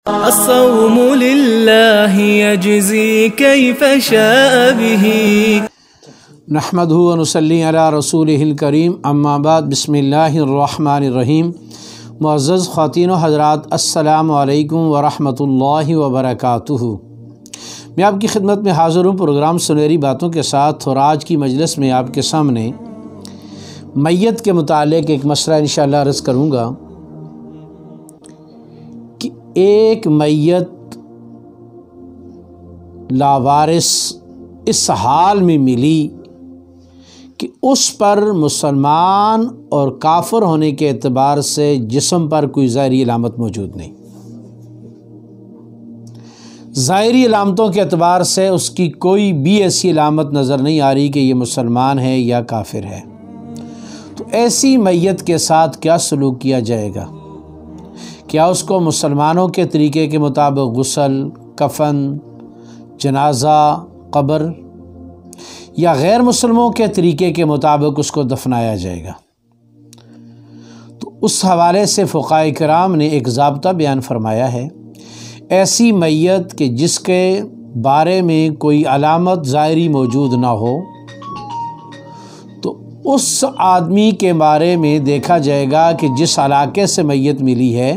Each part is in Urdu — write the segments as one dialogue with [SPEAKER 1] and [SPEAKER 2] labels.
[SPEAKER 1] الصوم لله يجزي كيف شاء به
[SPEAKER 2] نحمده ونصلي على رسوله الكريم اما بعد بسم اللہ الرحمن الرحیم۔ معزز خواتین و حضرات، السلام علیکم ورحمۃ اللہ وبرکاتہ۔ میں آپ کی خدمت میں حاضر ہوں پروگرام سنہری باتوں کے ساتھ، اور آج کی مجلس میں آپ کے سامنے میت کے متعلق ایک مسئلہ انشاءاللہ عرض کروں گا کہ ایک میت لاوارث اس حال میں ملی کہ اس پر مسلمان اور کافر ہونے کے اعتبار سے جسم پر کوئی ظاہری علامت موجود نہیں۔ ظاہری علامتوں کے اعتبار سے اس کی کوئی بھی ایسی علامت نظر نہیں آ رہی کہ یہ مسلمان ہے یا کافر ہے۔ تو ایسی میت کے ساتھ کیا سلوک کیا جائے گا؟ کیا اس کو مسلمانوں کے طریقے کے مطابق غسل، کفن، جنازہ، قبر، یا غیر مسلموں کے طریقے کے مطابق اس کو دفنایا جائے گا؟ تو اس حوالے سے فقہاء کرام نے ایک ضابطہ بیان فرمایا ہے۔ ایسی میت کہ جس کے بارے میں کوئی علامت ظاہری موجود نہ ہو، تو اس آدمی کے بارے میں دیکھا جائے گا کہ جس علاقے سے میت ملی ہے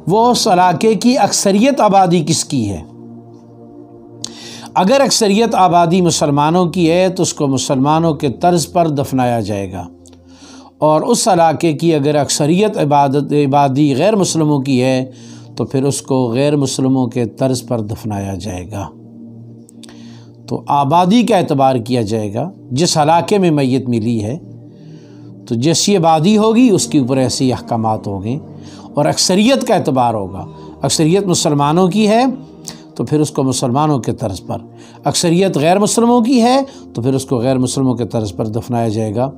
[SPEAKER 2] وہ اس علاقے کی اکثریت آبادی کس کی ہے۔ اگر اکثریت آبادی مسلمانوں کی ہے تو اس کو مسلمانوں کے طرز پر دفنایا جائے گا، اور اس علاقے کی اگر اکثریت آبادی غیر مسلموں کی ہے تو پھر اس کو غیر مسلموں کے طرز پر دفنایا جائے گا۔ تو آبادی کا اعتبار کیا جائے گا، جس علاقے میں میت ملی ہے تو جیسی آبادی ہوگی اس کے اوپر ایسے ہی احکامات ہوں گے، اور اکثریت کا اعتبار ہوگا۔ اکثریت مسلمانوں کی ہے تو پھر اس کو مسلمانوں کے طرز پر، اکثریت غیر مسلموں کی ہے تو پھر اس کو غیر مسلموں کے طرز پر دفنایا جائے گا۔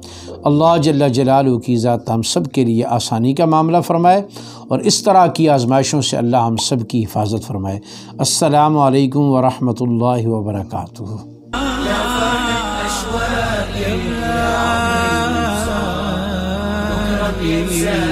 [SPEAKER 2] اللہ جل جلالہ کی ذات ہم سب کے لیے آسانی کا معاملہ فرمائے، اور اس طرح کی آزمائشوں سے اللہ ہم سب کی حفاظت فرمائے۔ السلام علیکم ورحمۃ اللہ وبرکاتہ۔
[SPEAKER 1] يا